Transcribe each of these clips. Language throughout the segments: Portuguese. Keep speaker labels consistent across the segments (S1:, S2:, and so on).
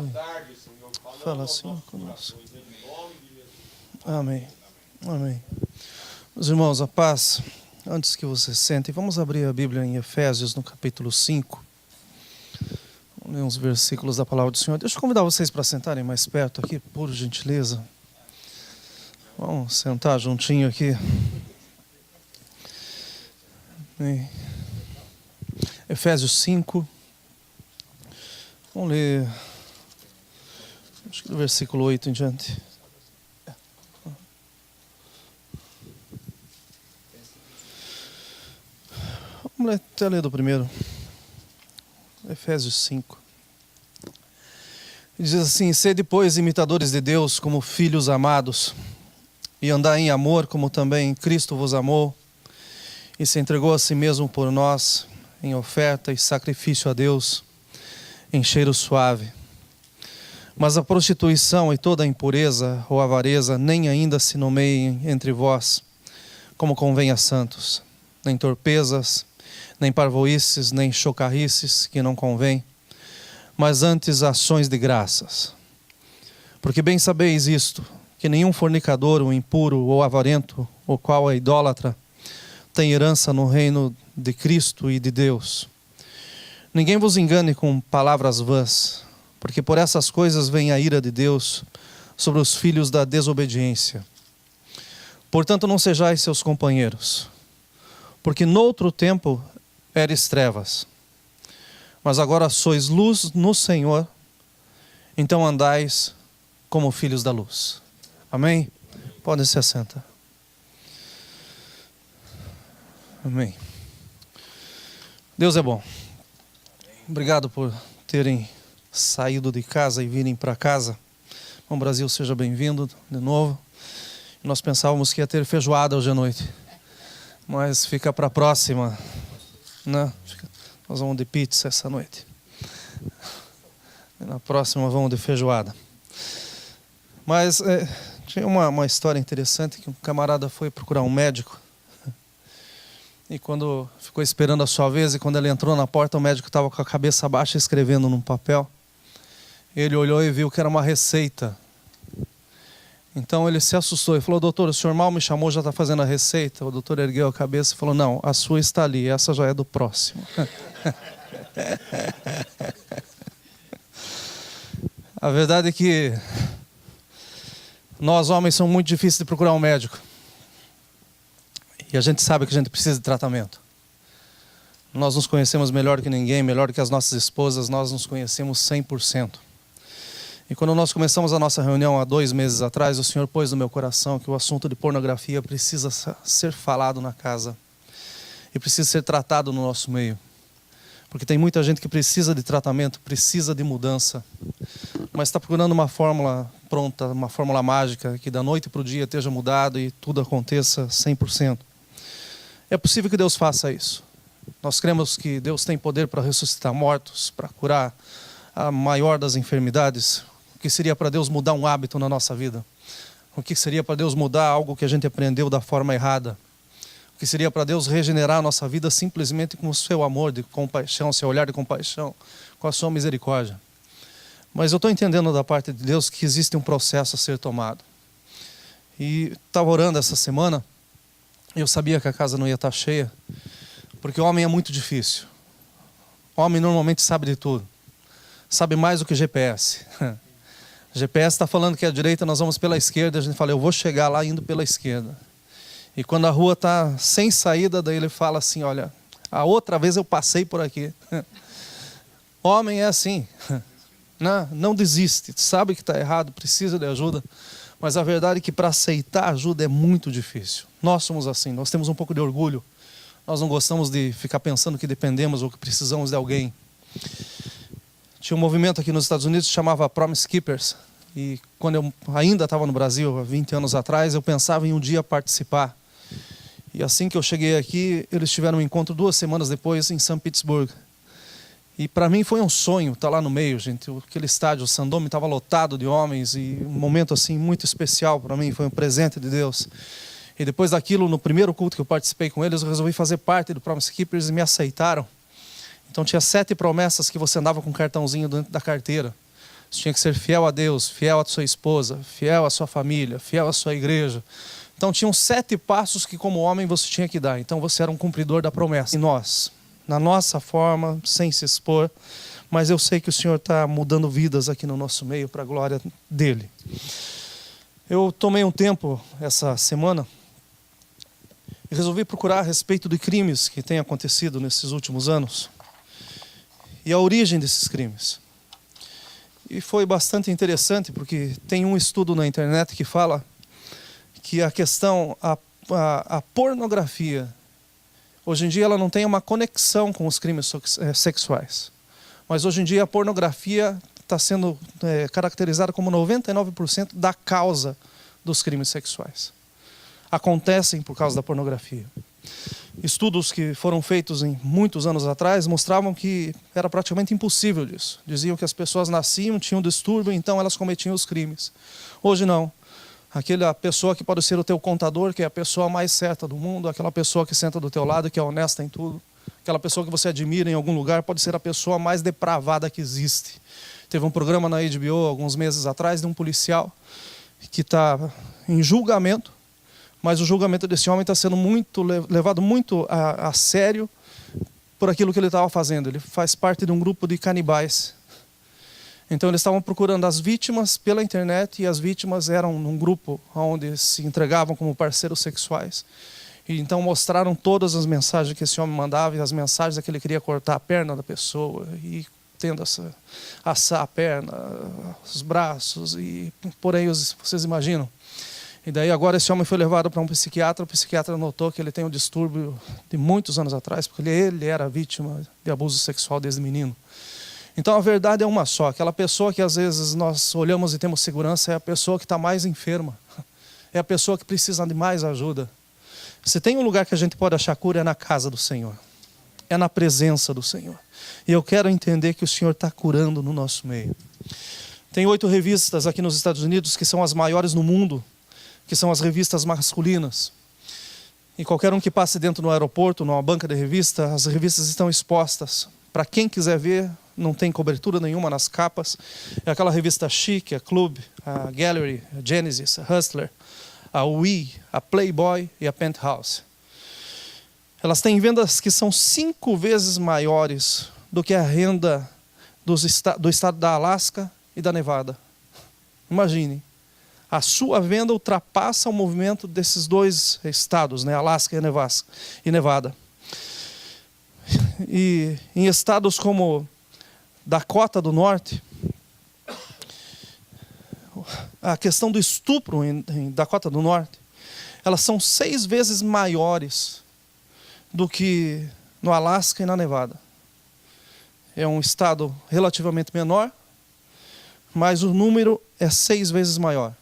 S1: tarde, Senhor.
S2: Fala assim conosco. Amém. Amém. Meus irmãos, a paz. Antes que vocês sentem, vamos abrir a Bíblia em Efésios, no capítulo 5. Vamos ler uns versículos da palavra do Senhor. Deixa eu convidar vocês para sentarem mais perto aqui, por gentileza. Vamos sentar juntinho aqui. Amém. Efésios 5. Vamos ler, acho que do versículo 8 em diante. Vamos até ler do primeiro. Efésios 5. Diz assim: sede, pois, imitadores de Deus como filhos amados, e andai em amor como também Cristo vos amou, e se entregou a si mesmo por nós, em oferta e sacrifício a Deus, em cheiro suave. Mas a prostituição e toda a impureza ou avareza nem ainda se nomeiem entre vós, como convém a santos, nem torpezas, nem parvoices, nem chocarrices, que não convém, mas antes ações de graças. Porque bem sabeis isto, que nenhum fornicador, ou impuro, ou avarento, ou qual é idólatra, tem herança no reino de Cristo e de Deus. Ninguém vos engane com palavras vãs, porque por essas coisas vem a ira de Deus sobre os filhos da desobediência. Portanto, não sejais seus companheiros, porque noutro tempo eres trevas, mas agora sois luz no Senhor, então andais como filhos da luz. Amém? Podem se assentar. Amém. Deus é bom. Obrigado por terem saído de casa e virem para casa. Bom, Brasil, seja bem-vindo de novo. Nós pensávamos que ia ter feijoada hoje à noite, mas fica para a próxima, né? Nós vamos de pizza essa noite. E na próxima vamos de feijoada. Mas tinha uma história interessante, que um camarada foi procurar um médico. E quando ficou esperando a sua vez, e quando ele entrou na porta, o médico estava com a cabeça baixa escrevendo num papel. Ele olhou e viu que era uma receita. Então ele se assustou e falou: doutor, o senhor mal me chamou, já está fazendo a receita? O doutor ergueu a cabeça e falou: não, a sua está ali, essa já é do próximo. A verdade é que nós homens somos muito difíceis de procurar um médico. E a gente sabe que a gente precisa de tratamento. Nós nos conhecemos melhor que ninguém, melhor que as nossas esposas, nós nos conhecemos 100%. E quando nós começamos a nossa reunião há 2 meses atrás, o Senhor pôs no meu coração que o assunto de pornografia precisa ser falado na casa. E precisa ser tratado no nosso meio. Porque tem muita gente que precisa de tratamento, precisa de mudança. Mas está procurando uma fórmula pronta, uma fórmula mágica, que da noite para o dia esteja mudado e tudo aconteça 100%. É possível que Deus faça isso. Nós cremos que Deus tem poder para ressuscitar mortos, para curar a maior das enfermidades. O que seria para Deus mudar um hábito na nossa vida? O que seria para Deus mudar algo que a gente aprendeu da forma errada? O que seria para Deus regenerar a nossa vida simplesmente com o seu amor de compaixão, seu olhar de compaixão, com a sua misericórdia? Mas eu estou entendendo da parte de Deus que existe um processo a ser tomado. E estava orando essa semana. Eu sabia que a casa não ia estar cheia, porque o homem é muito difícil. O homem normalmente sabe de tudo. Sabe mais do que GPS. GPS está falando que à direita nós vamos pela esquerda, a gente fala: eu vou chegar lá indo pela esquerda. E quando a rua está sem saída, daí ele fala assim: olha, a outra vez eu passei por aqui. Homem é assim. Não desiste, sabe que está errado, precisa de ajuda. Mas a verdade é que para aceitar ajuda é muito difícil. Nós somos assim, nós temos um pouco de orgulho. Nós não gostamos de ficar pensando que dependemos ou que precisamos de alguém. Tinha um movimento aqui nos Estados Unidos que chamava Promise Keepers. E quando eu ainda estava no Brasil, há 20 anos atrás, eu pensava em um dia participar. E assim que eu cheguei aqui, eles tiveram um encontro 2 semanas depois em São Petersburgo. E para mim foi um sonho estar lá no meio, gente. Aquele estádio, o Sandome, estava lotado de homens. E um momento assim muito especial para mim, foi um presente de Deus. E depois daquilo, no primeiro culto que eu participei com eles, eu resolvi fazer parte do Promise Keepers e me aceitaram. Então tinha 7 promessas que você andava com um cartãozinho dentro da carteira. Você tinha que ser fiel a Deus, fiel à sua esposa, fiel à sua família, fiel à sua igreja. Então tinham 7 passos que como homem você tinha que dar. Então você era um cumpridor da promessa. E nós, na nossa forma, sem se expor, mas eu sei que o Senhor está mudando vidas aqui no nosso meio para a glória dEle. Eu tomei um tempo essa semana e resolvi procurar a respeito de crimes que têm acontecido nesses últimos anos e a origem desses crimes. E foi bastante interessante porque tem um estudo na internet que fala que a questão, a pornografia, hoje em dia ela não tem uma conexão com os crimes sexuais. Mas hoje em dia a pornografia está sendo caracterizada como 99% da causa dos crimes sexuais. Acontecem por causa da pornografia. Estudos que foram feitos em muitos anos atrás mostravam que era praticamente impossível disso. Diziam que as pessoas nasciam, tinham distúrbio, então elas cometiam os crimes. Hoje não. Aquela pessoa que pode ser o teu contador, que é a pessoa mais certa do mundo, aquela pessoa que senta do teu lado, que é honesta em tudo, aquela pessoa que você admira em algum lugar, pode ser a pessoa mais depravada que existe. Teve um programa na HBO alguns meses atrás de um policial que está em julgamento, mas o julgamento desse homem está sendo levado muito a sério por aquilo que ele estava fazendo. Ele faz parte de um grupo de canibais. Então eles estavam procurando as vítimas pela internet e as vítimas eram num grupo onde se entregavam como parceiros sexuais. E então mostraram todas as mensagens que esse homem mandava e as mensagens é que ele queria cortar a perna da pessoa e tendo assar a perna, os braços e por aí vocês imaginam. E daí agora esse homem foi levado para um psiquiatra, o psiquiatra notou que ele tem um distúrbio de muitos anos atrás, porque ele era vítima de abuso sexual desde menino. Então a verdade é uma só, aquela pessoa que às vezes nós olhamos e temos segurança é a pessoa que está mais enferma, é a pessoa que precisa de mais ajuda. Se tem um lugar que a gente pode achar cura é na casa do Senhor, é na presença do Senhor. E eu quero entender que o Senhor está curando no nosso meio. Tem 8 revistas aqui nos Estados Unidos que são as maiores no mundo, que são as revistas masculinas. E qualquer um que passe dentro do aeroporto, numa banca de revista, as revistas estão expostas. Para quem quiser ver, não tem cobertura nenhuma nas capas. É aquela revista Chic, a Club, a Gallery, a Genesis, a Hustler, a Oui, a Playboy e a Penthouse. Elas têm vendas que são 5 vezes maiores do que a renda do estado da Alasca e da Nevada. Imagine. A sua venda ultrapassa o movimento desses 2 estados, né, Alasca e Nevada. E em estados como Dakota do Norte, a questão do estupro em Dakota do Norte, elas são 6 vezes maiores do que no Alasca e na Nevada. É um estado relativamente menor, mas o número é 6 vezes maior.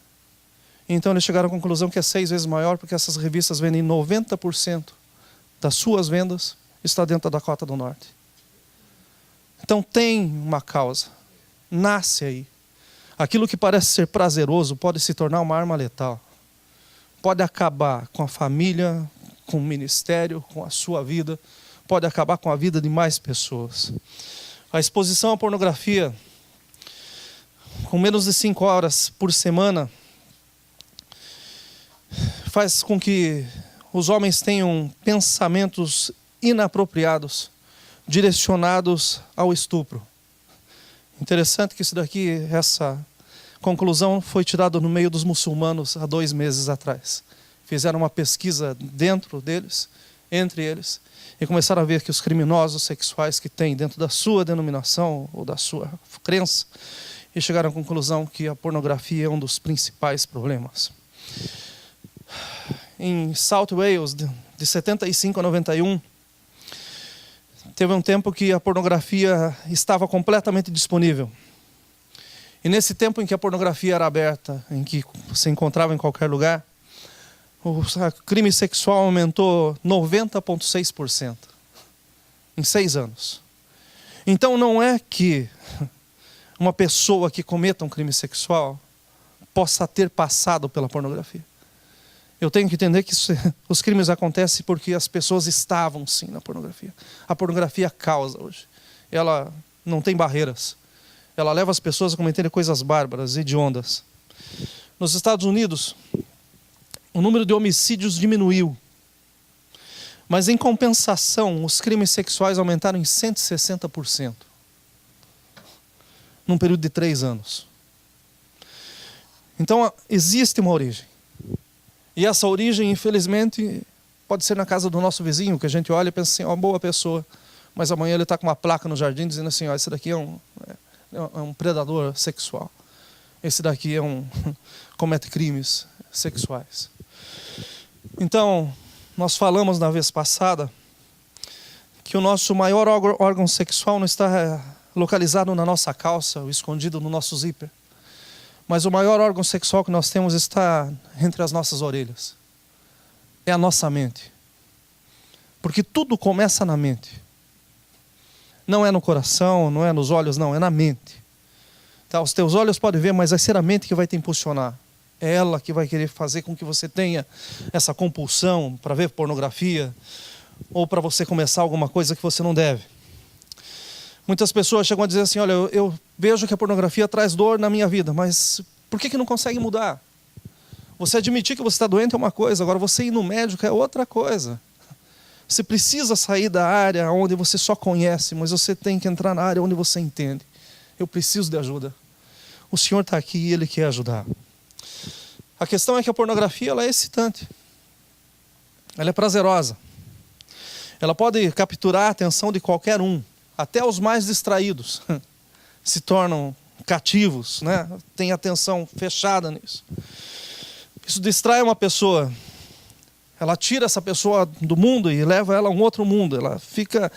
S2: Então eles chegaram à conclusão que é 6 vezes maior porque essas revistas vendem 90% das suas vendas está dentro da Dakota do Norte. Então tem uma causa, nasce aí. Aquilo que parece ser prazeroso pode se tornar uma arma letal. Pode acabar com a família, com o ministério, com a sua vida. Pode acabar com a vida de mais pessoas. A exposição à pornografia, com menos de 5 horas por semana, faz com que os homens tenham pensamentos inapropriados, direcionados ao estupro. Interessante que essa conclusão foi tirada no meio dos muçulmanos há 2 meses atrás. Fizeram uma pesquisa dentro deles, entre eles, e começaram a ver que os criminosos sexuais que tem dentro da sua denominação ou da sua crença, e chegaram à conclusão que a pornografia é um dos principais problemas. Em South Wales, de 75 a 91, teve um tempo que a pornografia estava completamente disponível. E nesse tempo em que a pornografia era aberta, em que se encontrava em qualquer lugar, o crime sexual aumentou 90,6% em 6 anos. Então não é que uma pessoa que cometa um crime sexual possa ter passado pela pornografia. Eu tenho que entender que os crimes acontecem porque as pessoas estavam sim na pornografia. A pornografia causa hoje. Ela não tem barreiras. ela leva as pessoas a cometerem coisas bárbaras, hediondas. Nos Estados Unidos, o número de homicídios diminuiu. Mas, em compensação, os crimes sexuais aumentaram em 160%. Num período de 3 anos. Então, existe uma origem. E essa origem, infelizmente, pode ser na casa do nosso vizinho, que a gente olha e pensa assim, ó, boa pessoa. Mas amanhã ele está com uma placa no jardim dizendo assim, ó, esse daqui é um predador sexual. Esse daqui comete crimes sexuais. Então, nós falamos na vez passada que o nosso maior órgão sexual não está localizado na nossa calça, ou escondido no nosso zíper. Mas o maior órgão sexual que nós temos está entre as nossas orelhas. É a nossa mente. Porque tudo começa na mente. Não é no coração, não é nos olhos, não, é na mente. Tá, os teus olhos podem ver, mas vai ser a mente que vai te impulsionar. É ela que vai querer fazer com que você tenha essa compulsão para ver pornografia ou para você começar alguma coisa que você não deve. Muitas pessoas chegam a dizer assim, olha, eu vejo que a pornografia traz dor na minha vida, mas por que não consegue mudar? Você admitir que você está doente é uma coisa, agora você ir no médico é outra coisa. Você precisa sair da área onde você só conhece, mas você tem que entrar na área onde você entende. Eu preciso de ajuda. O Senhor está aqui e Ele quer ajudar. A questão é que a pornografia ela é excitante. Ela é prazerosa. Ela pode capturar a atenção de qualquer um. Até os mais distraídos se tornam cativos, né? Tem atenção fechada nisso. Isso distrai uma pessoa. Ela tira essa pessoa do mundo e leva ela a um outro mundo. Ela fica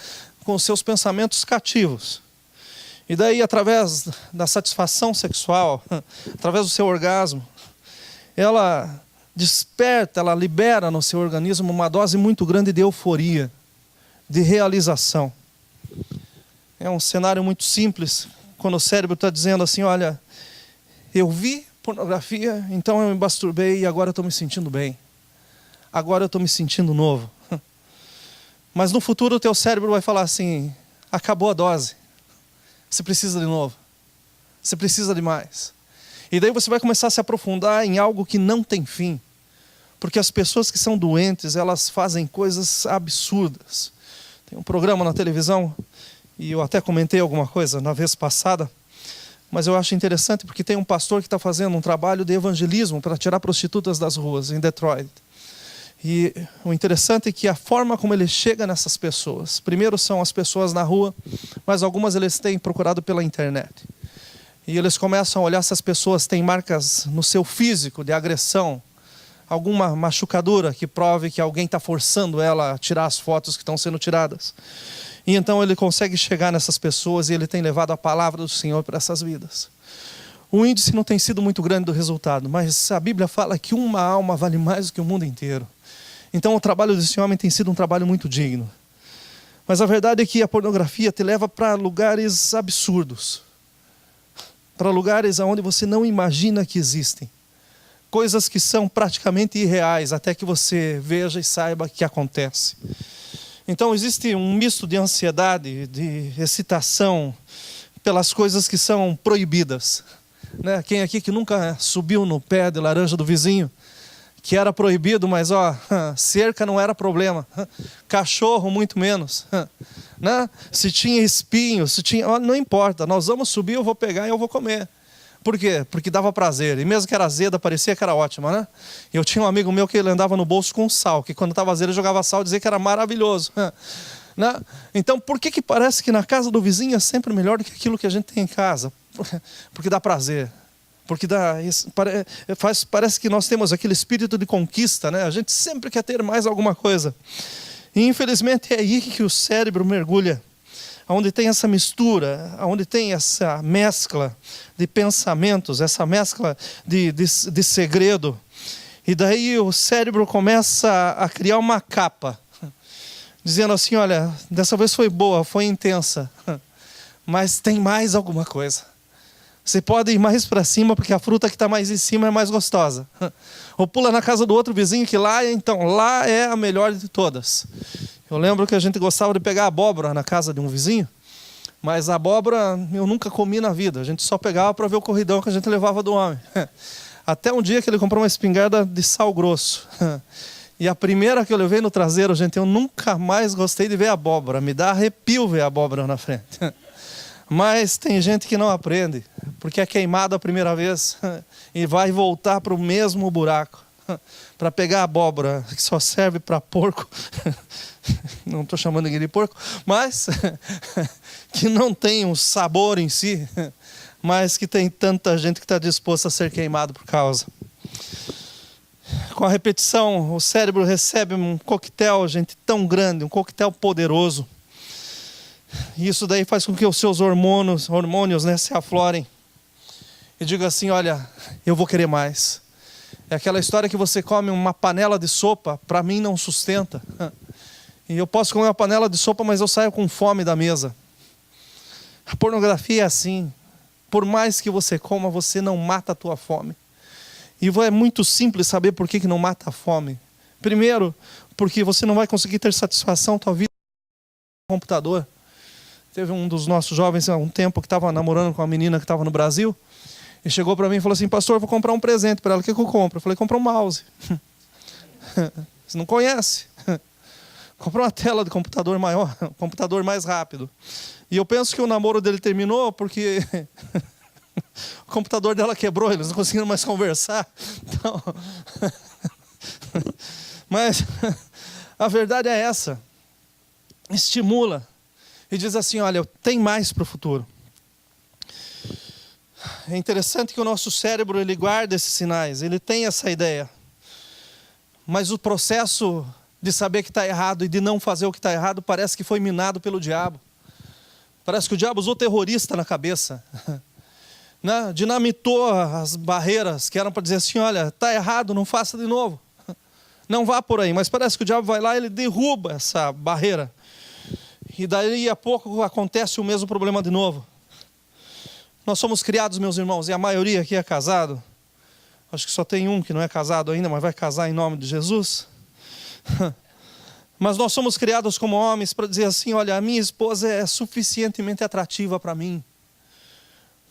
S2: com os seus pensamentos cativos. E daí, através da satisfação sexual, através do seu orgasmo, ela desperta, ela libera no seu organismo uma dose muito grande de euforia, de realização. É um cenário muito simples, quando o cérebro está dizendo assim, olha, eu vi pornografia, então eu me masturbei e agora eu estou me sentindo bem. Agora eu estou me sentindo novo. Mas no futuro o teu cérebro vai falar assim, acabou a dose. Você precisa de novo. Você precisa de mais. E daí você vai começar a se aprofundar em algo que não tem fim. Porque as pessoas que são doentes, elas fazem coisas absurdas. Tem um programa na televisão, e eu até comentei alguma coisa na vez passada, mas eu acho interessante porque tem um pastor que está fazendo um trabalho de evangelismo para tirar prostitutas das ruas, em Detroit. E o interessante é que a forma como ele chega nessas pessoas, primeiro são as pessoas na rua, mas algumas eles têm procurado pela internet. E eles começam a olhar se as pessoas têm marcas no seu físico de agressão, alguma machucadura que prove que alguém está forçando ela a tirar as fotos que estão sendo tiradas. E então ele consegue chegar nessas pessoas e ele tem levado a palavra do Senhor para essas vidas. O índice não tem sido muito grande do resultado, mas a Bíblia fala que uma alma vale mais do que o mundo inteiro. Então o trabalho desse homem tem sido um trabalho muito digno. Mas a verdade é que a pornografia te leva para lugares absurdos. Para lugares onde você não imagina que existem. Coisas que são praticamente irreais, até que você veja e saiba que acontece. Então existe um misto de ansiedade, de excitação, pelas coisas que são proibidas. Né? Quem aqui que nunca subiu no pé de laranja do vizinho, que era proibido, mas cerca não era problema. Cachorro muito menos. Né? Se tinha espinho, não importa, nós vamos subir, eu vou pegar e eu vou comer. Por quê? Porque dava prazer. E mesmo que era azeda, parecia que era ótima, né? Eu tinha um amigo meu que ele andava no bolso com sal, que quando estava azedo ele jogava sal e dizia que era maravilhoso. Né? Então, por que parece que na casa do vizinho é sempre melhor do que aquilo que a gente tem em casa? Porque dá prazer. Porque parece que nós temos aquele espírito de conquista, né? A gente sempre quer ter mais alguma coisa. E infelizmente é aí que o cérebro mergulha. Onde tem essa mistura, onde tem essa mescla de pensamentos, essa mescla de segredo. E daí o cérebro começa a criar uma capa, dizendo assim, olha, dessa vez foi boa, foi intensa, mas tem mais alguma coisa. Você pode ir mais para cima, porque a fruta que está mais em cima é mais gostosa. Ou pula na casa do outro vizinho, que lá é a melhor de todas. Eu lembro que a gente gostava de pegar abóbora na casa de um vizinho, Mas a abóbora eu nunca comi na vida. A gente só pegava para ver o corridão que a gente levava do homem. Até um dia que ele comprou uma espingarda de sal grosso. E a primeira que eu levei no traseiro, gente, eu nunca mais gostei de ver abóbora. Me dá arrepio ver a abóbora na frente. Mas tem gente que não aprende, porque é queimado a primeira vez e vai voltar para o mesmo buraco. Para pegar a abóbora, que só serve para porco. Não estou chamando ninguém de porco, mas que não tem um sabor em si, mas que tem tanta gente que está disposta a ser queimado por causa. Com a repetição, o cérebro recebe um coquetel, gente, tão grande, um coquetel poderoso. E isso daí faz com que os seus hormônios, né, se aflorem. E diga assim, olha, eu vou querer mais. É aquela história que você come uma panela de sopa, para mim não sustenta. E eu posso comer uma panela de sopa, mas eu saio com fome da mesa. A pornografia é assim. Por mais que você coma, você não mata a tua fome. E é muito simples saber por que não mata a fome. Primeiro, porque você não vai conseguir ter satisfação tua vida no computador. Teve um dos nossos jovens há um tempo que estava namorando com uma menina que estava no Brasil. E chegou para mim e falou assim, pastor, vou comprar um presente para ela. O que eu compro? Eu falei, compra um mouse. Você não conhece? Comprou uma tela de computador maior, um computador mais rápido. E eu penso que o namoro dele terminou porque o computador dela quebrou, eles não conseguiram mais conversar. Então... Mas a verdade é essa. Estimula. E diz assim, olha, tem mais para o futuro. É interessante que o nosso cérebro, ele guarda esses sinais, ele tem essa ideia. Mas o processo de saber que está errado e de não fazer o que está errado parece que foi minado pelo diabo. Parece que o diabo usou terrorista na cabeça. Né? Dinamitou as barreiras que eram para dizer assim, olha, está errado, não faça de novo. Não vá por aí, mas parece que o diabo vai lá e ele derruba essa barreira. E daí a pouco acontece o mesmo problema de novo. Nós somos criados, meus irmãos, e a maioria aqui é casado. Acho que só tem um que não é casado ainda, mas vai casar em nome de Jesus. Mas nós somos criados como homens para dizer assim, olha, a minha esposa é suficientemente atrativa para mim.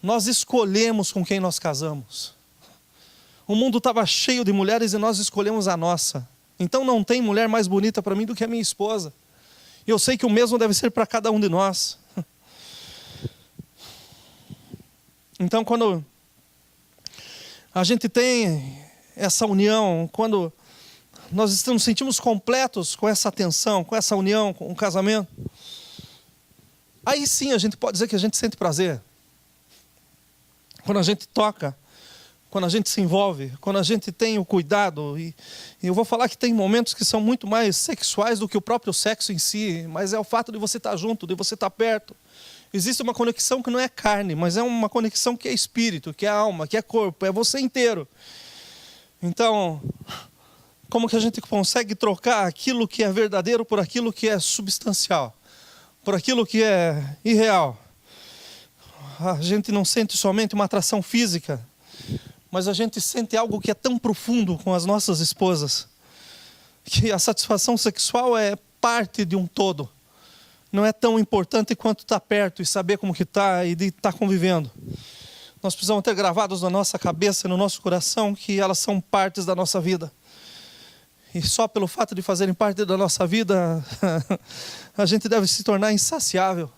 S2: Nós escolhemos com quem nós casamos. O mundo estava cheio de mulheres e nós escolhemos a nossa. Então não tem mulher mais bonita para mim do que a minha esposa. E eu sei que o mesmo deve ser para cada um de nós. Então, quando a gente tem essa união, quando nós nos sentimos completos com essa atenção, com essa união, com o casamento, aí sim a gente pode dizer que a gente sente prazer. Quando a gente toca, quando a gente se envolve, quando a gente tem o cuidado. E eu vou falar que tem momentos que são muito mais sexuais do que o próprio sexo em si, mas é o fato de você estar junto, de você estar perto. Existe uma conexão que não é carne, mas é uma conexão que é espírito, que é alma, que é corpo, é você inteiro. Então, como que a gente consegue trocar aquilo que é verdadeiro por aquilo que é substancial, por aquilo que é irreal? A gente não sente somente uma atração física, mas a gente sente algo que é tão profundo com as nossas esposas, que a satisfação sexual é parte de um todo. Não é tão importante quanto estar perto e saber como que está e de estar convivendo. Nós precisamos ter gravados na nossa cabeça e no nosso coração que elas são partes da nossa vida. E só pelo fato de fazerem parte da nossa vida, a gente deve se tornar insaciável.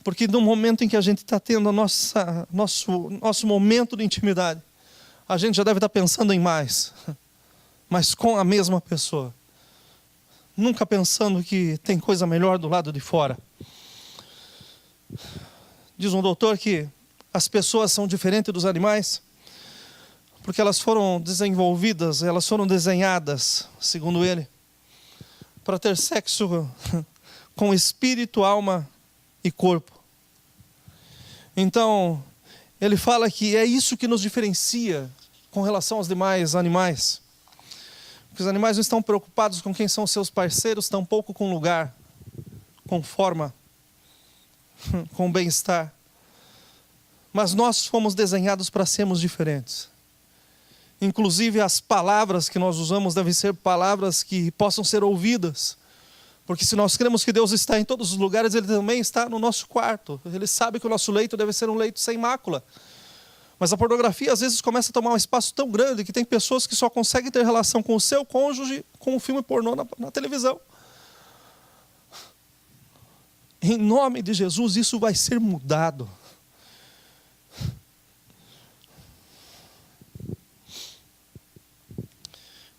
S2: Porque no momento em que a gente está tendo nosso momento de intimidade, a gente já deve estar pensando em mais, mas com a mesma pessoa. Nunca pensando que tem coisa melhor do lado de fora. Diz um doutor que as pessoas são diferentes dos animais, porque elas foram desenvolvidas, elas foram desenhadas, segundo ele, para ter sexo com espírito, alma e corpo. Então, ele fala que é isso que nos diferencia com relação aos demais animais. Porque os animais não estão preocupados com quem são seus parceiros, tampouco com lugar, com forma, com bem-estar. Mas nós fomos desenhados para sermos diferentes. Inclusive as palavras que nós usamos devem ser palavras que possam ser ouvidas Porque se nós cremos que Deus está em todos os lugares, Ele também está no nosso quarto. Ele sabe que o nosso leito deve ser um leito sem mácula. Mas a pornografia às vezes começa a tomar um espaço tão grande que tem pessoas que só conseguem ter relação com o seu cônjuge com um filme pornô na televisão. Em nome de Jesus, isso vai ser mudado.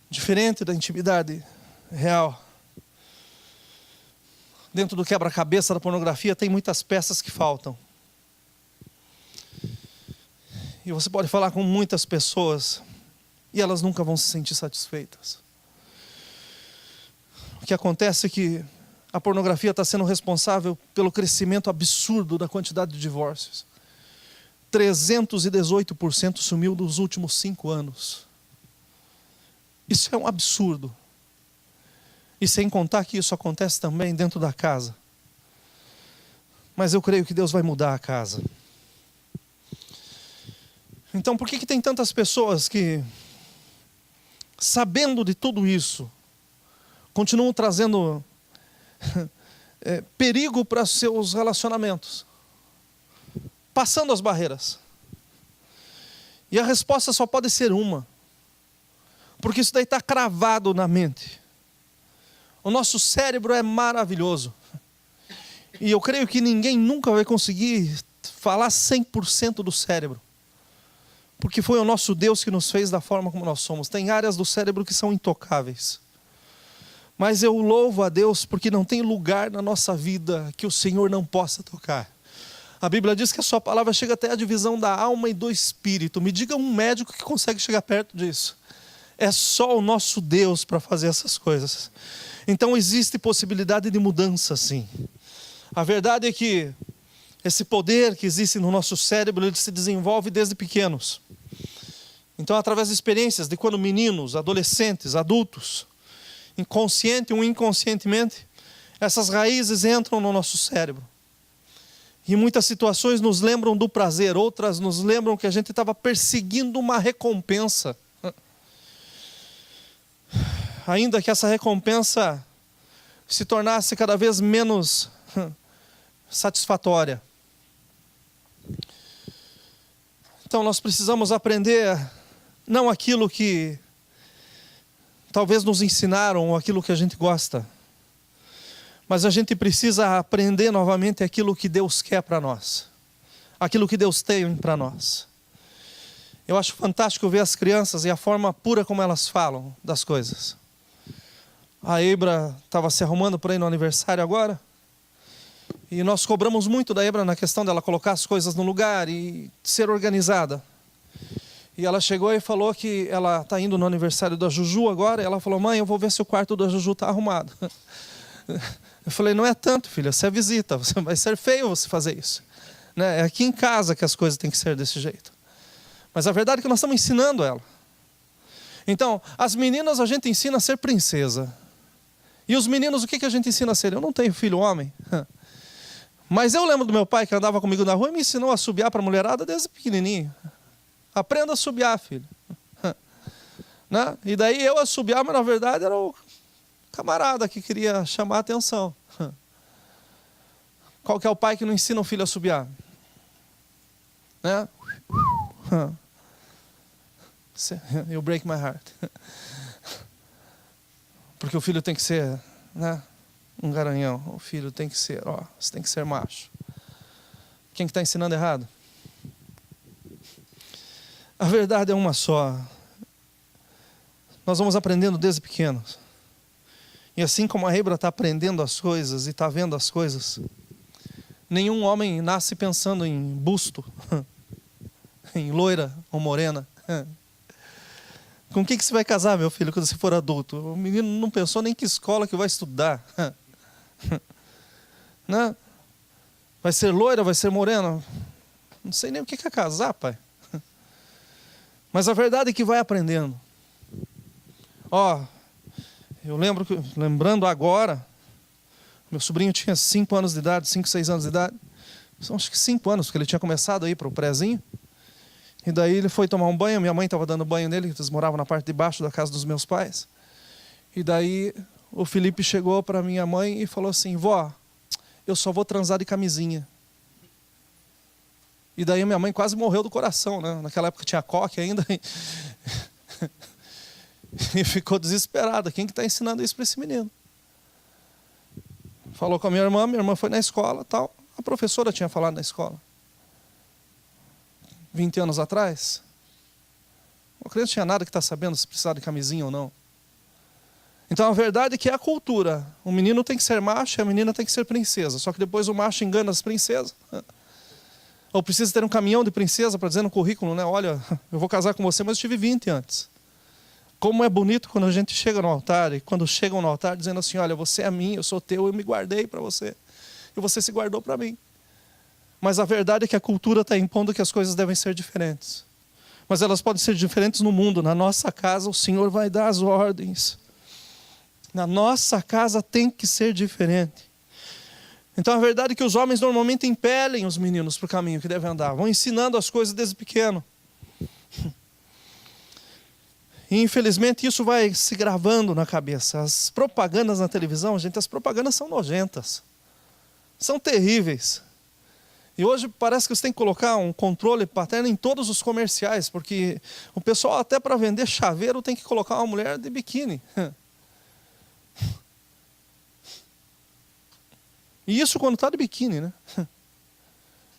S2: Diferente da intimidade real. Dentro do quebra-cabeça da pornografia tem muitas peças que faltam. E você pode falar com muitas pessoas e elas nunca vão se sentir satisfeitas. O que acontece é que a pornografia está sendo responsável pelo crescimento absurdo da quantidade de divórcios. 318% sumiu nos últimos 5 anos. Isso é um absurdo. E sem contar que isso acontece também dentro da casa. Mas eu creio que Deus vai mudar a casa. Então por que tem tantas pessoas que, sabendo de tudo isso, continuam trazendo perigo para seus relacionamentos? Passando as barreiras. E a resposta só pode ser uma. Porque isso daí está cravado na mente. O nosso cérebro é maravilhoso. E eu creio que ninguém nunca vai conseguir falar 100% do cérebro. Porque foi o nosso Deus que nos fez da forma como nós somos. Tem áreas do cérebro que são intocáveis. Mas eu louvo a Deus porque não tem lugar na nossa vida que o Senhor não possa tocar. A Bíblia diz que a sua palavra chega até a divisão da alma e do espírito. Me diga um médico que consegue chegar perto disso. É só o nosso Deus para fazer essas coisas. Então existe possibilidade de mudança, sim. A verdade é que esse poder que existe no nosso cérebro, ele se desenvolve desde pequenos. Então, através de experiências de quando meninos, adolescentes, adultos, inconsciente ou inconscientemente, essas raízes entram no nosso cérebro. E muitas situações nos lembram do prazer, outras nos lembram que a gente estava perseguindo uma recompensa. Ainda que essa recompensa se tornasse cada vez menos satisfatória. Então nós precisamos aprender não aquilo que talvez nos ensinaram ou aquilo que a gente gosta, mas a gente precisa aprender novamente aquilo que Deus quer para nós, aquilo que Deus tem para nós. Eu acho fantástico ver as crianças e a forma pura como elas falam das coisas. A Ebra estava se arrumando por aí no aniversário agora. E nós cobramos muito da Ebra na questão dela colocar as coisas no lugar e ser organizada. E ela chegou e falou que ela está indo no aniversário da Juju agora. E ela falou: mãe, eu vou ver se o quarto da Juju está arrumado. Eu falei: não é tanto, filha, você é visita. Vai ser feio você fazer isso. É aqui em casa que as coisas têm que ser desse jeito. Mas a verdade é que nós estamos ensinando ela. Então, as meninas a gente ensina a ser princesa. E os meninos, o que a gente ensina a ser? Eu não tenho filho homem. Mas eu lembro do meu pai que andava comigo na rua e me ensinou a assobiar para a mulherada desde pequenininho. Aprenda a assobiar, filho. Né? E daí eu assobiar, mas na verdade era o camarada que queria chamar a atenção. Qual que é o pai que não ensina o filho a assobiar? Né? You break my heart. Porque o filho tem que ser, né, um garanhão. O filho tem que ser, você tem que ser macho. Quem que está ensinando errado? A verdade é uma só. Nós vamos aprendendo desde pequenos. E assim como a Ebra está aprendendo as coisas e está vendo as coisas, nenhum homem nasce pensando em busto, em loira ou morena. Com quem que você vai casar, meu filho, quando você for adulto? O menino não pensou nem que escola que vai estudar. Né? Vai ser loira, vai ser morena? Não sei nem o que é casar, pai. Mas a verdade é que vai aprendendo. Eu lembrando agora, meu sobrinho tinha 5 anos de idade, 5, 6 anos de idade. São acho que 5 anos, porque ele tinha começado a ir para o prézinho. E daí ele foi tomar um banho, minha mãe estava dando banho nele, eles moravam na parte de baixo da casa dos meus pais. E daí o Felipe chegou para minha mãe e falou assim: vó, eu só vou transar de camisinha. E daí minha mãe quase morreu do coração, né? Naquela época tinha coque ainda. E ficou desesperada. Quem que está ensinando isso para esse menino? Falou com a minha irmã foi na escola, tal. A professora tinha falado na escola. 20 anos atrás. A criança não tinha nada que está sabendo se precisar de camisinha ou não. Então a verdade é que é a cultura. O menino tem que ser macho e a menina tem que ser princesa. Só que depois o macho engana as princesas. Ou precisa ter um caminhão de princesa para dizer no currículo, né? Olha, eu vou casar com você, mas eu tive 20 antes. Como é bonito quando a gente chega no altar, e quando chegam no altar dizendo assim: olha, você é minha, eu sou teu, eu me guardei para você. E você se guardou para mim. Mas a verdade é que a cultura está impondo que as coisas devem ser diferentes. Mas elas podem ser diferentes no mundo. Na nossa casa o Senhor vai dar as ordens. Na nossa casa tem que ser diferente. Então a verdade é que os homens normalmente impelem os meninos para o caminho que devem andar. Vão ensinando as coisas desde pequeno. E infelizmente isso vai se gravando na cabeça. As propagandas na televisão, gente, as propagandas são nojentas. São terríveis. E hoje parece que você tem que colocar um controle paterno em todos os comerciais, porque o pessoal até para vender chaveiro tem que colocar uma mulher de biquíni. E isso quando está de biquíni, né?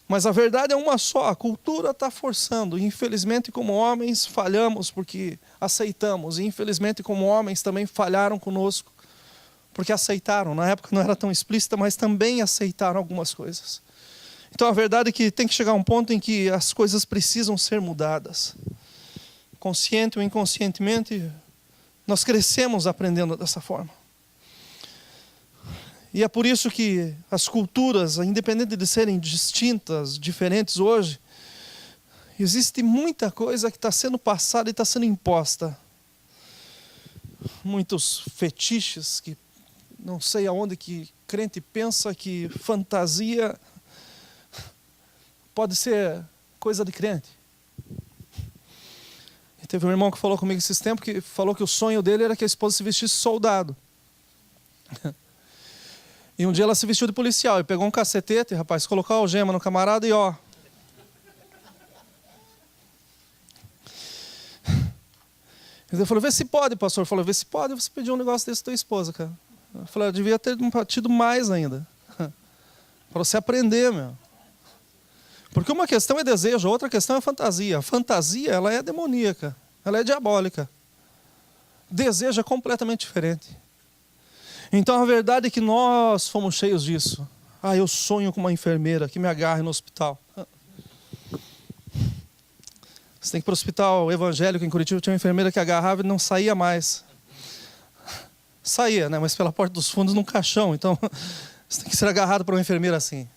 S2: Mas a verdade é uma só, a cultura está forçando. E infelizmente como homens falhamos porque aceitamos. E infelizmente como homens também falharam conosco porque aceitaram. Na época não era tão explícita, mas também aceitaram algumas coisas. Então a verdade é que tem que chegar um ponto em que as coisas precisam ser mudadas. Consciente ou inconscientemente, nós crescemos aprendendo dessa forma. E é por isso que as culturas, independente de serem distintas, diferentes hoje, existe muita coisa que está sendo passada e está sendo imposta. Muitos fetiches que não sei aonde que crente pensa que fantasia pode ser coisa de crente. E teve um irmão que falou comigo esses tempos que falou que o sonho dele era que a esposa se vestisse soldado. E um dia ela se vestiu de policial e pegou um cacetete, rapaz, colocou a algema no camarada e ó. Ele falou: vê se pode, pastor. Falou: vê se pode você pedir um negócio desse da tua esposa, cara. Eu falei: eu devia ter tido mais ainda. Para você aprender, meu. Porque uma questão é desejo, a outra questão é fantasia. A fantasia, ela é demoníaca, ela é diabólica. Desejo é completamente diferente. Então a verdade é que nós fomos cheios disso. Ah, eu sonho com uma enfermeira que me agarre no hospital. Você tem que ir para o hospital evangélico em Curitiba, tinha uma enfermeira que agarrava e não saía mais. Saía, né? Mas pela porta dos fundos num caixão. Então você tem que ser agarrado por uma enfermeira assim.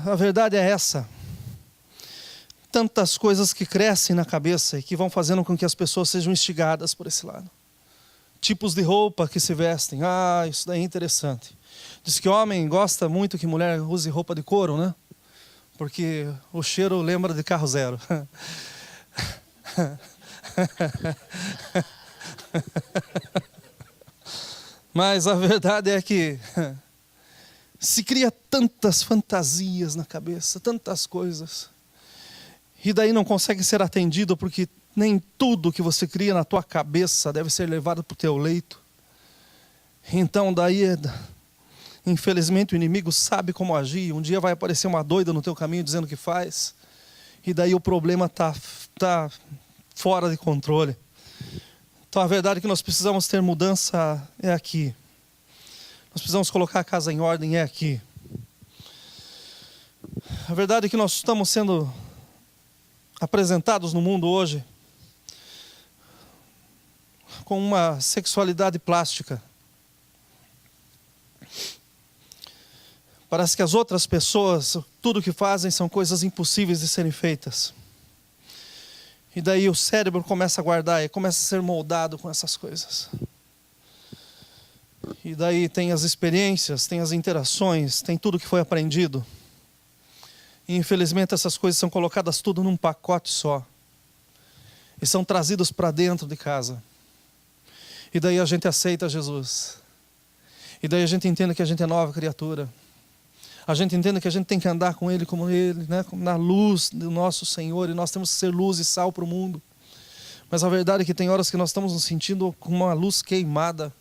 S2: A verdade é essa. Tantas coisas que crescem na cabeça e que vão fazendo com que as pessoas sejam instigadas por esse lado. Tipos de roupa que se vestem. Ah, isso daí é interessante. Diz que homem gosta muito que mulher use roupa de couro, né? Porque o cheiro lembra de carro zero. Mas a verdade é que se cria tantas fantasias na cabeça, tantas coisas. E daí não consegue ser atendido porque nem tudo que você cria na tua cabeça deve ser levado para o teu leito. Então daí, infelizmente o inimigo sabe como agir. Um dia vai aparecer uma doida no teu caminho dizendo que faz. E daí o problema está fora de controle. Então a verdade é que nós precisamos ter mudança é aqui. Nós precisamos colocar a casa em ordem é aqui. A verdade é que nós estamos sendo apresentados no mundo hoje com uma sexualidade plástica. Parece que as outras pessoas, tudo que fazem são coisas impossíveis de serem feitas. E daí o cérebro começa a guardar e começa a ser moldado com essas coisas. E daí tem as experiências, tem as interações, tem tudo que foi aprendido. E infelizmente essas coisas são colocadas tudo num pacote só. E são trazidos para dentro de casa. E daí a gente aceita Jesus. E daí a gente entende que a gente é nova criatura. A gente entende que a gente tem que andar com Ele como Ele, né? Na luz do nosso Senhor. E nós temos que ser luz e sal para o mundo. Mas a verdade é que tem horas que nós estamos nos sentindo com uma luz queimada.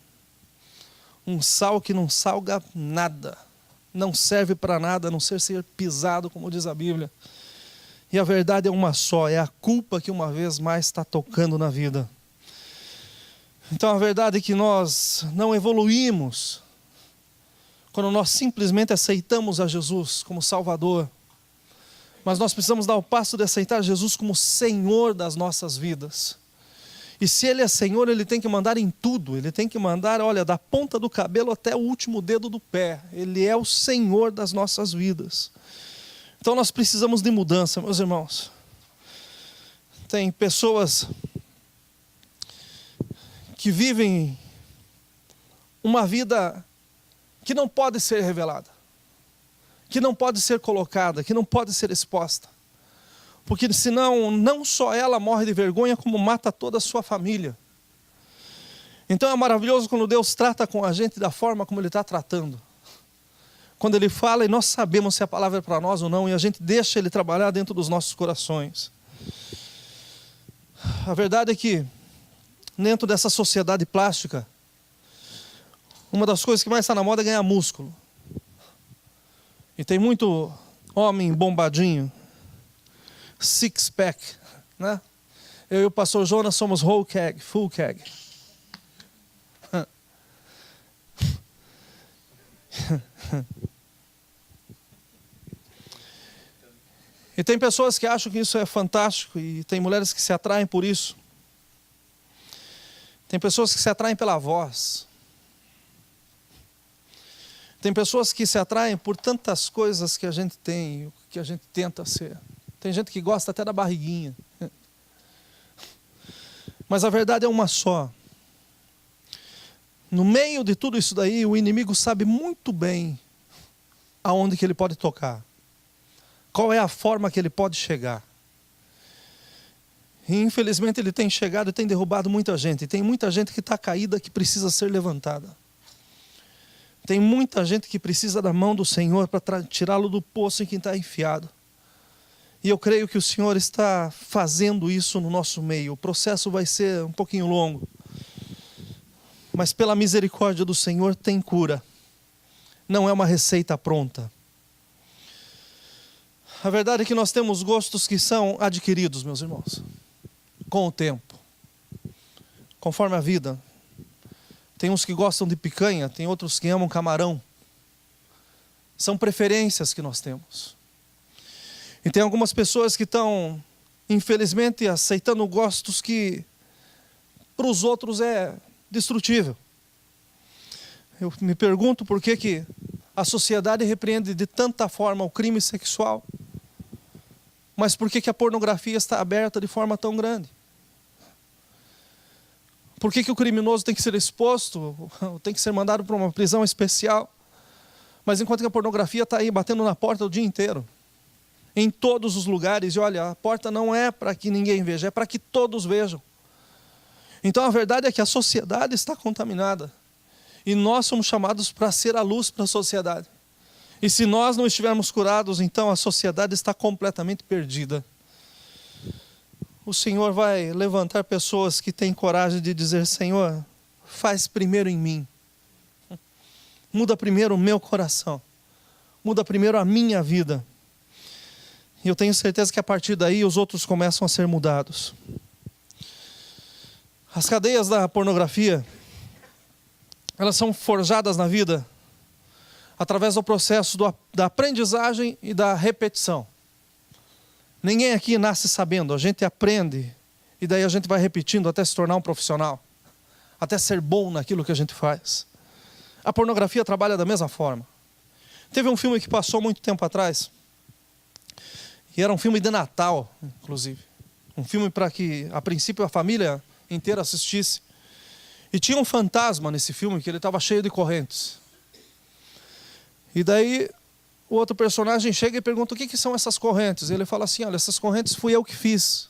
S2: Um sal que não salga nada. Não serve para nada, a não ser pisado, como diz a Bíblia. E a verdade é uma só, é a culpa que uma vez mais está tocando na vida. Então a verdade é que nós não evoluímos quando nós simplesmente aceitamos a Jesus como Salvador. Mas nós precisamos dar o passo de aceitar Jesus como Senhor das nossas vidas. E se Ele é Senhor, Ele tem que mandar em tudo. Ele tem que mandar, olha, da ponta do cabelo até o último dedo do pé. Ele é o Senhor das nossas vidas. Então nós precisamos de mudança, meus irmãos. Tem pessoas que vivem uma vida que não pode ser revelada, que não pode ser colocada, que não pode ser exposta. Porque senão, não só ela morre de vergonha, como mata toda a sua família. Então é maravilhoso quando Deus trata com a gente da forma como Ele está tratando. Quando Ele fala e nós sabemos se a palavra é para nós ou não, e a gente deixa Ele trabalhar dentro dos nossos corações. A verdade é que, dentro dessa sociedade plástica, uma das coisas que mais está na moda é ganhar músculo. E tem muito homem bombadinho, six pack, né? Eu e o pastor Jonas somos whole keg, full keg. E tem pessoas que acham que isso é fantástico, e tem mulheres que se atraem por isso. Tem pessoas que se atraem pela voz. Tem pessoas que se atraem por tantas coisas que a gente tem, que a gente tenta ser. Tem gente que gosta até da barriguinha. Mas a verdade é uma só. No meio de tudo isso daí, o inimigo sabe muito bem aonde que ele pode tocar. Qual é a forma que ele pode chegar. E infelizmente ele tem chegado e tem derrubado muita gente. E tem muita gente que está caída, que precisa ser levantada. Tem muita gente que precisa da mão do Senhor para tirá-lo do poço em que está enfiado. E eu creio que o Senhor está fazendo isso no nosso meio. O processo vai ser um pouquinho longo. Mas pela misericórdia do Senhor tem cura. Não é uma receita pronta. A verdade é que nós temos gostos que são adquiridos, meus irmãos, com o tempo, conforme a vida. Tem uns que gostam de picanha, tem outros que amam camarão. São preferências que nós temos. E tem algumas pessoas que estão, infelizmente, aceitando gostos que para os outros é destrutível. Eu me pergunto por que a sociedade repreende de tanta forma o crime sexual, mas por que a pornografia está aberta de forma tão grande? Por que o criminoso tem que ser exposto, tem que ser mandado para uma prisão especial, mas enquanto que a pornografia está aí batendo na porta o dia inteiro, em todos os lugares, e olha, a porta não é para que ninguém veja, é para que todos vejam. Então a verdade é que a sociedade está contaminada, e nós somos chamados para ser a luz para a sociedade. E se nós não estivermos curados, então a sociedade está completamente perdida. O Senhor vai levantar pessoas que têm coragem de dizer: Senhor, faz primeiro em mim. Muda primeiro o meu coração. Muda primeiro a minha vida. E eu tenho certeza que a partir daí os outros começam a ser mudados. As cadeias da pornografia, elas são forjadas na vida através do processo da aprendizagem e da repetição. Ninguém aqui nasce sabendo, a gente aprende e daí a gente vai repetindo até se tornar um profissional, até ser bom naquilo que a gente faz. A pornografia trabalha da mesma forma. Teve um filme que passou muito tempo atrás, e era um filme de Natal, inclusive. Um filme para que, a princípio, a família inteira assistisse. E tinha um fantasma nesse filme que ele estava cheio de correntes. E daí o outro personagem chega e pergunta: o que são essas correntes? E ele fala assim: olha, essas correntes fui eu que fiz.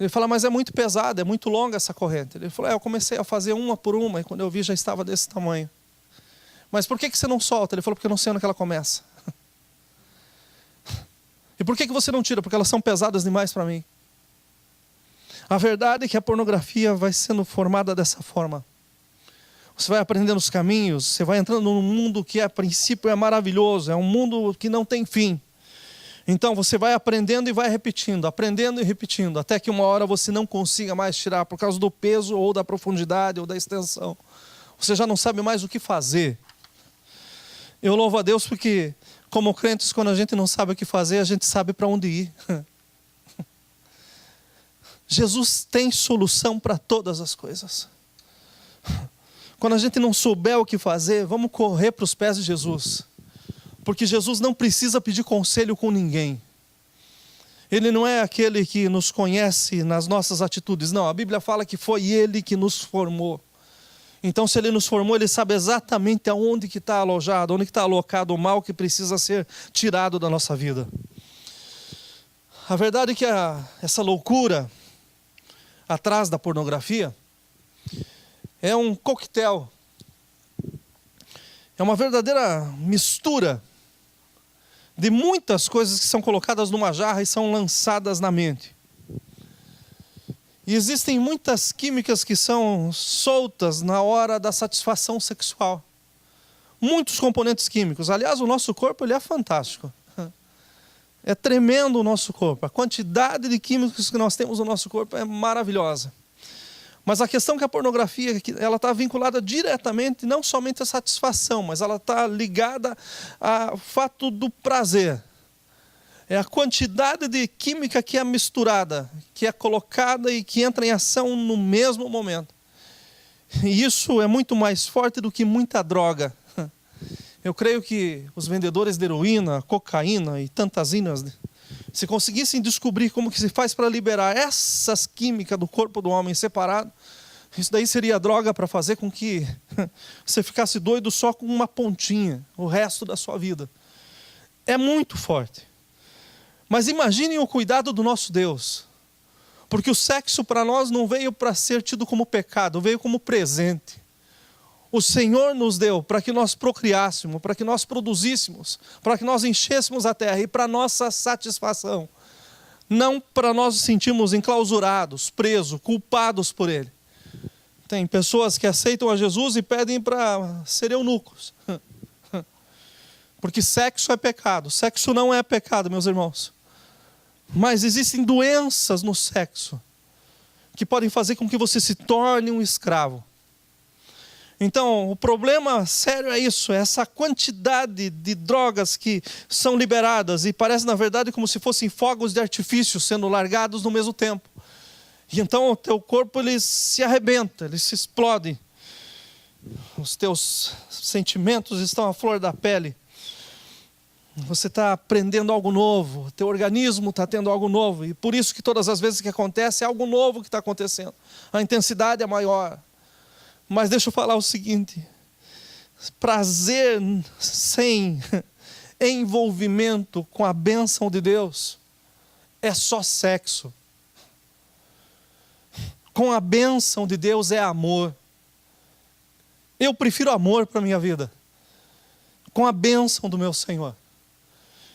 S2: Ele fala, mas é muito pesado, é muito longa essa corrente. Ele falou, eu comecei a fazer uma por uma, e quando eu vi já estava desse tamanho. Mas por que você não solta? Ele falou, porque eu não sei onde ela começa. E por que você não tira? Porque elas são pesadas demais para mim. A verdade é que a pornografia vai sendo formada dessa forma. Você vai aprendendo os caminhos, você vai entrando num mundo que a princípio é maravilhoso, é um mundo que não tem fim. Então você vai aprendendo e vai repetindo, aprendendo e repetindo, até que uma hora você não consiga mais tirar por causa do peso ou da profundidade ou da extensão. Você já não sabe mais o que fazer. Eu louvo a Deus porque, como crentes, quando a gente não sabe o que fazer, a gente sabe para onde ir. Jesus tem solução para todas as coisas. Quando a gente não souber o que fazer, vamos correr para os pés de Jesus. Porque Jesus não precisa pedir conselho com ninguém. Ele não é aquele que nos conhece nas nossas atitudes. Não, a Bíblia fala que foi Ele que nos formou. Então, se Ele nos formou, Ele sabe exatamente aonde que está alojado, onde que está alocado o mal que precisa ser tirado da nossa vida. A verdade é que essa loucura atrás da pornografia é um coquetel. É uma verdadeira mistura de muitas coisas que são colocadas numa jarra e são lançadas na mente. E existem muitas químicas que são soltas na hora da satisfação sexual. Muitos componentes químicos. Aliás, o nosso corpo ele é fantástico. É tremendo o nosso corpo. A quantidade de químicos que nós temos no nosso corpo é maravilhosa. Mas a questão é que a pornografia ela está vinculada diretamente, não somente à satisfação, mas ela está ligada ao fato do prazer. É a quantidade de química que é misturada, que é colocada e que entra em ação no mesmo momento. E isso é muito mais forte do que muita droga. Eu creio que os vendedores de heroína, cocaína e tantas inas, se conseguissem descobrir como que se faz para liberar essas químicas do corpo do homem separado, isso daí seria droga para fazer com que você ficasse doido só com uma pontinha o resto da sua vida. É muito forte. Mas imaginem o cuidado do nosso Deus. Porque o sexo para nós não veio para ser tido como pecado, veio como presente. O Senhor nos deu para que nós procriássemos, para que nós produzíssemos, para que nós enchêssemos a terra e para nossa satisfação. Não para nós nos sentirmos enclausurados, presos, culpados por Ele. Tem pessoas que aceitam a Jesus e pedem para ser eunucos. Porque sexo é pecado. Sexo não é pecado, meus irmãos. Mas existem doenças no sexo que podem fazer com que você se torne um escravo. Então, o problema sério é isso, é essa quantidade de drogas que são liberadas e parece, na verdade, como se fossem fogos de artifício sendo largados no mesmo tempo. E então o teu corpo ele se arrebenta, ele se explode. Os teus sentimentos estão à flor da pele. Você está aprendendo algo novo, o teu organismo está tendo algo novo. E por isso que todas as vezes que acontece, é algo novo que está acontecendo. A intensidade é maior. Mas deixa eu falar o seguinte, prazer sem envolvimento com a bênção de Deus é só sexo. Com a bênção de Deus é amor. Eu prefiro amor para a minha vida. Com a bênção do meu Senhor.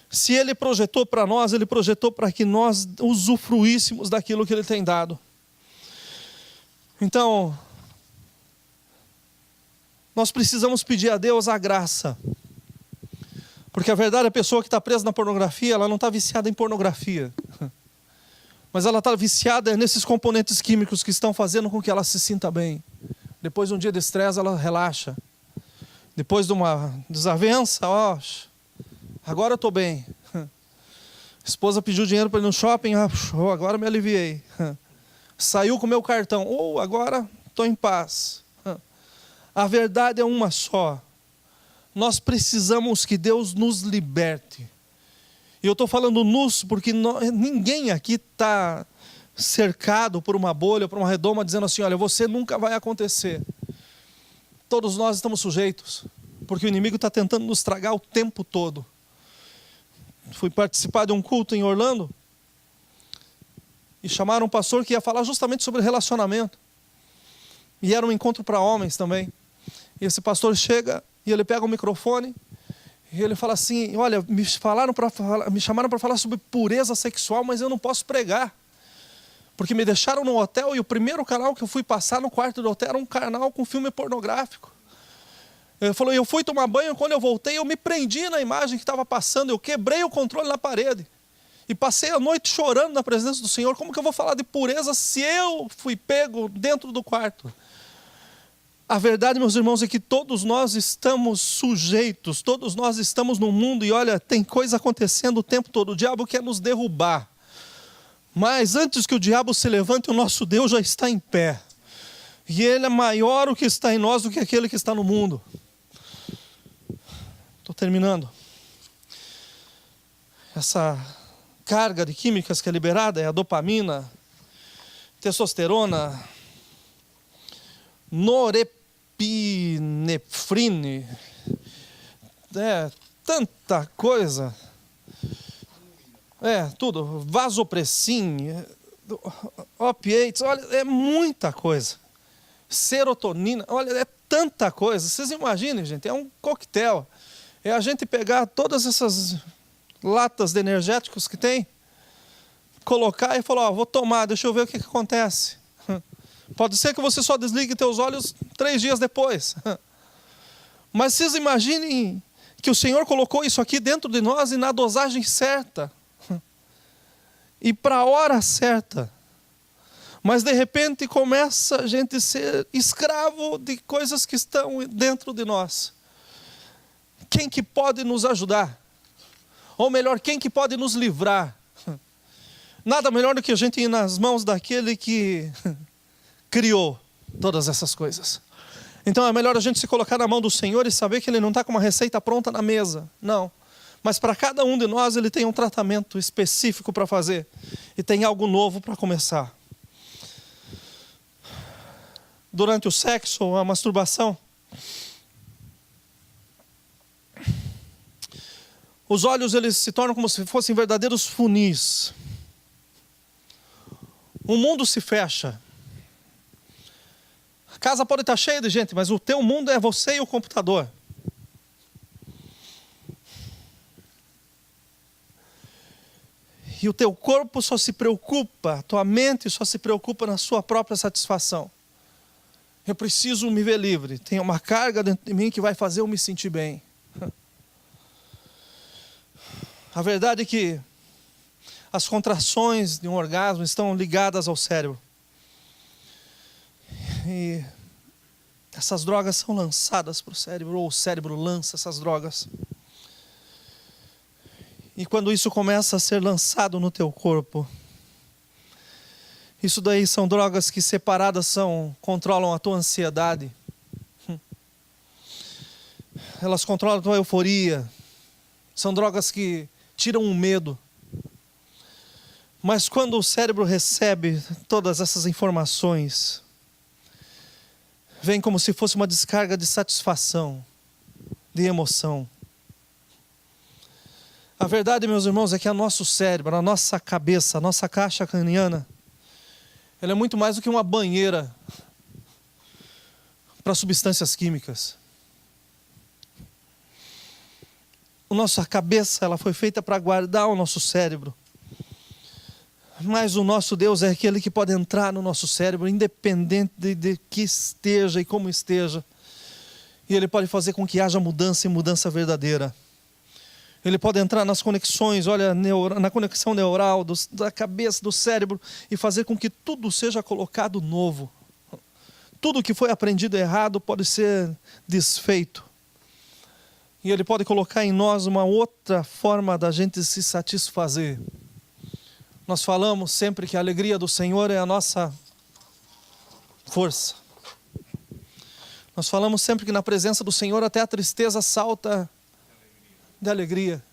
S2: Se Ele projetou para nós, Ele projetou para que nós usufruíssemos daquilo que Ele tem dado. Então, nós precisamos pedir a Deus a graça. Porque a verdade, a pessoa que está presa na pornografia, ela não está viciada em pornografia. Mas ela está viciada nesses componentes químicos que estão fazendo com que ela se sinta bem. Depois de um dia de estresse, ela relaxa. Depois de uma desavença, agora eu estou bem. A esposa pediu dinheiro para ir no shopping, agora me aliviei. Saiu com o meu cartão, agora estou em paz. A verdade é uma só. Nós precisamos que Deus nos liberte. E eu estou falando nos porque ninguém aqui está cercado por uma bolha, por uma redoma, dizendo assim, olha, você nunca vai acontecer. Todos nós estamos sujeitos, porque o inimigo está tentando nos tragar o tempo todo. Fui participar de um culto em Orlando, E chamaram um pastor que ia falar justamente sobre relacionamento. E era um encontro para homens também. E esse pastor chega e ele pega o microfone e ele fala assim: olha, me chamaram para falar sobre pureza sexual, mas eu não posso pregar. Porque me deixaram no hotel e o primeiro canal que eu fui passar no quarto do hotel era um canal com filme pornográfico. Ele falou, eu fui tomar banho, quando eu voltei eu me prendi na imagem que estava passando, eu quebrei o controle na parede. E passei a noite chorando na presença do Senhor. Como que eu vou falar de pureza se eu fui pego dentro do quarto? A verdade, meus irmãos, é que todos nós estamos sujeitos, todos nós estamos no mundo e olha, tem coisa acontecendo o tempo todo. O diabo quer nos derrubar. Mas antes que o diabo se levante, o nosso Deus já está em pé. E Ele é maior o que está em nós do que aquele que está no mundo. Estou terminando. Essa carga de químicas que é liberada é a dopamina, testosterona, norepinefrine, tanta coisa, tudo, vasopressin, opiates, olha, é muita coisa, serotonina, olha, é tanta coisa, vocês imaginem, gente, é um coquetel, é a gente pegar todas essas latas de energéticos que tem, colocar e falar, vou tomar, deixa eu ver o que acontece. Pode ser que você só desligue teus olhos 3 dias depois. Mas vocês imaginem que o Senhor colocou isso aqui dentro de nós e na dosagem certa. E para a hora certa. Mas de repente começa a gente a ser escravo de coisas que estão dentro de nós. Quem que pode nos ajudar? Ou melhor, quem que pode nos livrar? Nada melhor do que a gente ir nas mãos daquele que criou todas essas coisas. Então é melhor a gente se colocar na mão do Senhor e saber que Ele não está com uma receita pronta na mesa. Não. Mas para cada um de nós Ele tem um tratamento específico para fazer. E tem algo novo para começar. Durante o sexo, a masturbação, os olhos eles se tornam como se fossem verdadeiros funis. O mundo se fecha. A casa pode estar cheia de gente, mas o teu mundo é você e o computador. E o teu corpo só se preocupa, a tua mente só se preocupa na sua própria satisfação. Eu preciso me ver livre. Tem uma carga dentro de mim que vai fazer eu me sentir bem. A verdade é que as contrações de um orgasmo estão ligadas ao cérebro. E essas drogas são lançadas para o cérebro, ou o cérebro lança essas drogas. E quando isso começa a ser lançado no teu corpo, isso daí são drogas que separadas controlam a tua ansiedade. Elas controlam a tua euforia. São drogas que tiram o medo. Mas quando o cérebro recebe todas essas informações, vem como se fosse uma descarga de satisfação, de emoção. A verdade, meus irmãos, é que o nosso cérebro, a nossa cabeça, a nossa caixa craniana, ela é muito mais do que uma banheira para substâncias químicas. A nossa cabeça, ela foi feita para guardar o nosso cérebro. Mas o nosso Deus é aquele que pode entrar no nosso cérebro, independente de que esteja e como esteja. E Ele pode fazer com que haja mudança e mudança verdadeira. Ele pode entrar nas conexões, olha, na conexão neural da cabeça, do cérebro, e fazer com que tudo seja colocado novo. Tudo que foi aprendido errado pode ser desfeito. E Ele pode colocar em nós uma outra forma da gente se satisfazer. Nós falamos sempre que a alegria do Senhor é a nossa força. Nós falamos sempre que na presença do Senhor até a tristeza salta de alegria.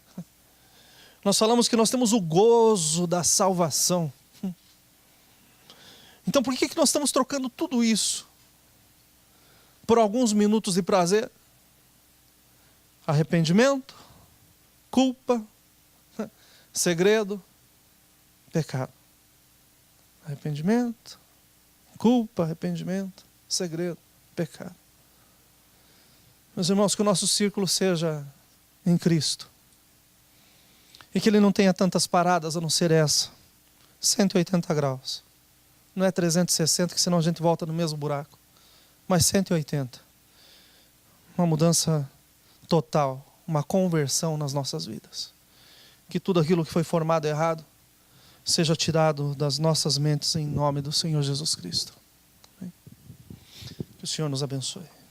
S2: Nós falamos que nós temos o gozo da salvação. Então por que nós estamos trocando tudo isso por alguns minutos de prazer? Arrependimento, culpa, segredo, pecado. Arrependimento, culpa, arrependimento, segredo, pecado. Meus irmãos, que o nosso círculo seja em Cristo. E que ele não tenha tantas paradas a não ser essa. 180 graus. Não é 360, que senão a gente volta no mesmo buraco. Mas 180. Uma mudança total. Uma conversão nas nossas vidas. Que tudo aquilo que foi formado errado seja tirado das nossas mentes em nome do Senhor Jesus Cristo. Que o Senhor nos abençoe.